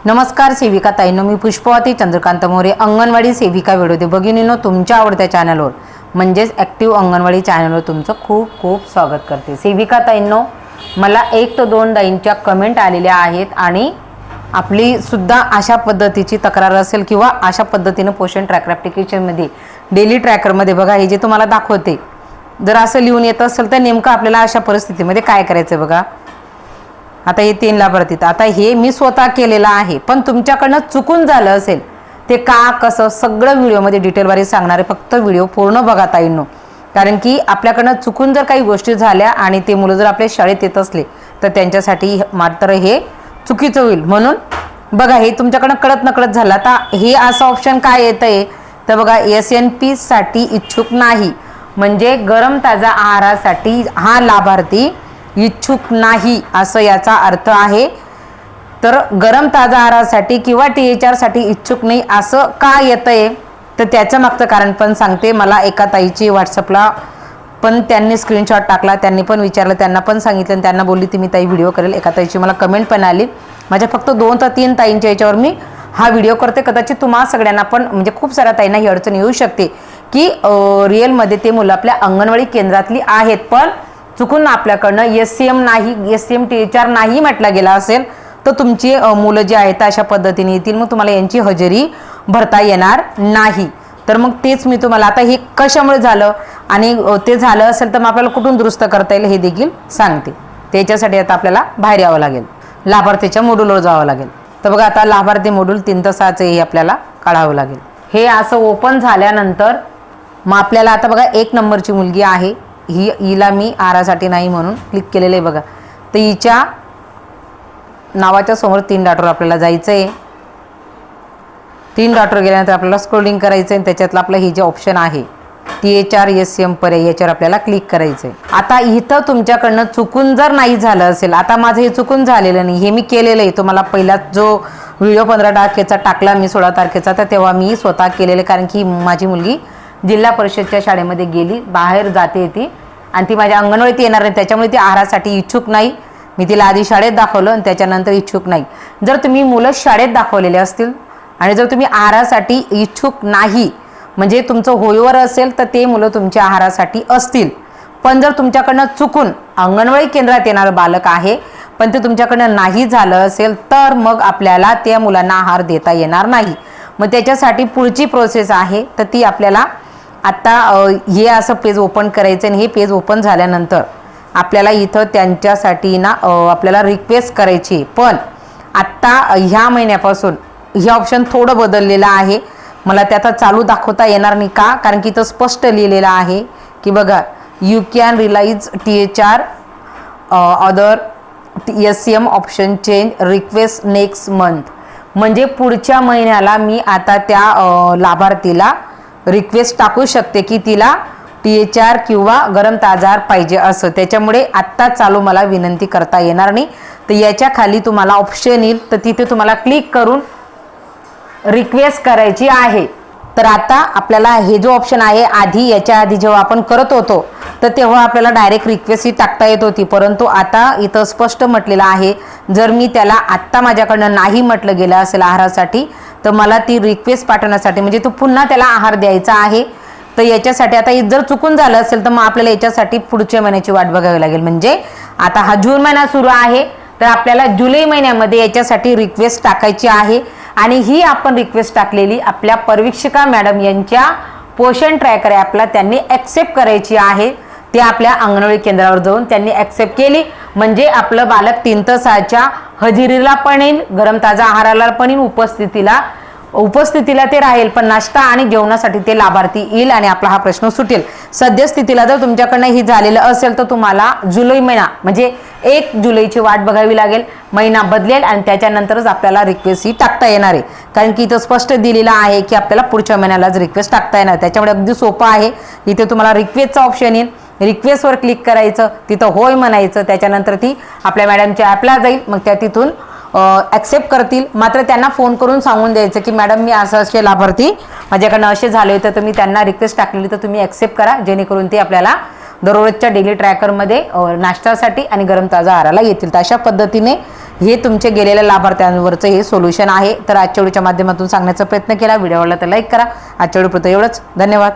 नमस्कार सेविका ताईंनो, मी पुष्पवती चंद्रकांत मोरे, अंगणवाडी सेविका व्हिडिओ भगिनींनो तुमच्या आवडत्या चॅनलवर म्हणजेच ॲक्टिव्ह अंगणवाडी चॅनलवर तुमचं खूप खूप स्वागत करते। सेविका ताईंनो, मला 1 ते 2 ताईंच्या कमेंट आलेल्या आहेत आणि आपली सुद्धा अशा पद्धतीची तक्रार असेल किंवा अशा पद्धतीने पोषण ट्रॅकर ॲप्लिकेशनमध्ये डेली ट्रॅकरमध्ये बघा हे जे तुम्हाला दाखवते, जर असं लिहून येत असेल तर नेमकं आपल्याला अशा परिस्थितीमध्ये काय करायचं बघा। आता हे 3 लाभार्थी, आता हे मी स्वतः केलेलं आहे, पण तुमच्याकडनं चुकून झालं असेल ते का कसं सगळं व्हिडिओमध्ये डिटेलवारी सांगणार आहे। फक्त व्हिडिओ पूर्ण बघा ताईंनो, कारण की आपल्याकडनं चुकून जर काही गोष्टी झाल्या आणि ते मुलं जर आपल्या शाळेत येत असले तर त्यांच्यासाठी मात्र हे चुकीचं होईल। म्हणून बघा हे तुमच्याकडनं कळत नकळत झालं। आता हे असं ऑप्शन काय येतंय तर बघा, SNP साठी इच्छुक नाही म्हणजे गरम ताजा आहारासाठी हा लाभार्थी इच्छुक नाही असं याचा अर्थ आहे। तर गरम ताजा आहारासाठी किंवा THR साठी इच्छुक नाही असं का येतंय तर त्याचं मागचं कारण पण सांगते। मला एका ताईची व्हॉट्सअपला पण त्यांनी स्क्रीनशॉट टाकला, त्यांनी पण विचारलं, त्यांना पण सांगितलं आणि त्यांना बोलली ती मी ताई व्हिडिओ करेल। एका ताईची मला कमेंट पण आली। माझ्या फक्त 2 ते 3 ताईंच्या याच्यावर मी हा व्हिडिओ करते। कदाचित तुम्हा सगळ्यांना पण म्हणजे खूप साऱ्या ताईंना ही अडचण येऊ शकते की रिअलमध्ये ते मुलं आपल्या अंगणवाडी केंद्रातली आहेत, पण चुकून आपल्याकडनं SCM नाही, SCM THR नाही म्हटलं गेला असेल तर तुमची मुलं जी आहेत अशा पद्धतीने येतील, मग तुम्हाला यांची हजेरी भरता येणार नाही। तर मग तेच मी तुम्हाला आता हे कशामुळे झालं आणि ते झालं असेल तर मग आपल्याला कुठून दुरुस्त करता येईल हे देखील सांगते। त्याच्यासाठी आता आपल्याला बाहेर यावं लागेल, लाभार्थीच्या मॉड्यूलवर जावं लागेल। तर बघा आता लाभार्थी मॉड्यूल 3 ते 6 हे आपल्याला काढावं लागेल। हे असं ओपन झाल्यानंतर मग आपल्याला आता बघा 1 नंबरची मुलगी आहे, हिला मी आहारासाठी नाही म्हणून क्लिक केलेलं आहे बघा। तर हिच्या नावाच्या समोर 3 डॉटवर आपल्याला जायचं आहे। 3 डॉटवर गेल्यानंतर आपल्याला स्क्रोलिंग करायचं आहे, त्याच्यातलं आपलं हे जे ऑप्शन आहे THR SCM पर्याय याच्यावर आपल्याला क्लिक करायचं आहे। आता इथं तुमच्याकडनं चुकून जर नाही झालं असेल, आता माझं हे चुकून झालेलं नाही, हे मी केलेलं आहे। तुम्हाला पहिला जो व्हिडिओ 15 तारखेचा टाकला मी 16 तारखेचा, तर तेव्हा मी स्वतः केलेलं, कारण की माझी मुलगी जिल्हा परिषदच्या शाळेमध्ये गेली, बाहेर जाते ती आणि ती माझ्या अंगणवाडीत येणार नाही, त्याच्यामुळे ती आहारासाठी इच्छुक नाही। मी तिला आधी शाळेत दाखवलं आणि त्याच्यानंतर इच्छुक नाही। जर तुम्ही मुलं शाळेत दाखवलेले असतील आणि जर तुम्ही आहारासाठी इच्छुक नाही म्हणजे तुमचं होईवर असेल तर ते मुलं तुमच्या आहारासाठी असतील। पण जर तुमच्याकडनं चुकून अंगणवाडी केंद्रात येणारं बालक आहे पण ते तुमच्याकडनं नाही झालं असेल तर मग आपल्याला त्या मुलांना आहार देता येणार नाही। मग त्याच्यासाठी पुढची प्रोसेस आहे, तर ती आपल्याला आता हे असं पेज ओपन करायचं आणि हे पेज ओपन झाल्यानंतर आपल्याला इथं त्यांच्यासाठी ना आपल्याला रिक्वेस्ट करायची। पण आत्ता ह्या महिन्यापासून हे ऑप्शन थोडं बदललेलं आहे, मला ते आता चालू दाखवता येणार नाही का, कारण की इथं स्पष्ट लिहिलेलं आहे की बघा you can realise THR other SCM option change request next month, म्हणजे पुढच्या महिन्याला मी आता त्या लाभार्थीला रिक्वेस्ट टाकू शकते की तिला THR किंवा गरम ताजा पाहिजे असं। त्याच्यामुळे आत्ता चालू मला विनंती करता येणार नाही। तर याच्या खाली तुम्हाला ऑप्शन येईल, तर तिथे तुम्हाला क्लिक करून रिक्वेस्ट करायची आहे। तर आता आपल्याला हे जो ऑप्शन आहे, आधी याच्या आधी जेव्हा आपण करत होतो तर तेव्हा आपल्याला डायरेक्ट रिक्वेस्ट ही टाकता येत होती, परंतु आता इथं स्पष्ट म्हटलेलं आहे जर मी त्याला आत्ता माझ्याकडनं नाही म्हटलं गेलं असेल आहारासाठी तर मला ती रिक्वेस्ट पाठवण्यासाठी म्हणजे तो पुन्हा त्याला आहार द्यायचा आहे। तर याच्यासाठी आता जर चुकून झालं असेल तर मग आपल्याला याच्यासाठी पुढच्या महिन्याची वाट बघावी लागेल। म्हणजे आता हा जून महिना सुरू आहे तर आपल्याला जुलै महिन्यामध्ये याच्यासाठी रिक्वेस्ट टाकायची आहे आणि ही आपण रिक्वेस्ट टाकलेली आपल्या परिवीक्षिका मॅडम यांच्या पोषण ट्रॅकर ॲपला त्यांनी ॲक्सेप्ट करायची आहे। ते आपल्या अंगणवाडी केंद्रावर जाऊन त्यांनी ॲक्सेप्ट केली म्हणजे आपलं बालक 3 ते 6च्या हजेरीला पण येईल, गरम ताजा आहाराला पण येईल, उपस्थितीला ते राहील, पण नाश्ता आणि जेवणासाठी ते लाभार्थी येईल आणि आपला हा प्रश्न सुटेल। सद्यस्थितीला जर तुमच्याकडनं ही झालेलं असेल तर तुम्हाला जुलै महिना म्हणजे 1 जुलैची वाट बघावी लागेल। महिना बदलेल आणि त्याच्यानंतरच आपल्याला रिक्वेस्ट ही टाकता येणार आहे, कारण की इथं स्पष्ट दिलेलं आहे की आपल्याला पुढच्या महिन्यालाच रिक्वेस्ट टाकता येणार। त्याच्यामुळे अगदी सोपं आहे, इथे तुम्हाला रिक्वेस्टचा ऑप्शन येईल, रिक्वेस्टवर क्लिक करायचं, तिथं होय म्हणायचं, त्याच्यानंतर ती आपल्या मॅडमच्या ॲपला जाईल, मग त्या तिथून ॲक्सेप्ट करतील। मात्र त्यांना फोन करून सांगून द्यायचं की मॅडम मी असं असे लाभार्थी माझ्याकडनं असे झाले होते तर मी त्यांना रिक्वेस्ट टाकलेली तर तुम्ही ॲक्सेप्ट करा, जेणेकरून ते आपल्याला दररोजच्या डेली ट्रॅकरमध्ये नाश्त्यासाठी आणि गरम ताजा आहाराला येतील। तर अशा पद्धतीने हे तुमचे गेलेल्या लाभार्थ्यांवरचं हे सोल्युशन आहे. तर आजच्या व्हिडिओच्या माध्यमातून सांगण्याचा प्रयत्न केला. व्हिडिओ आवडला तर लाईक करा. आजच्या व्हिडिओपुरतं एवढंच. धन्यवाद.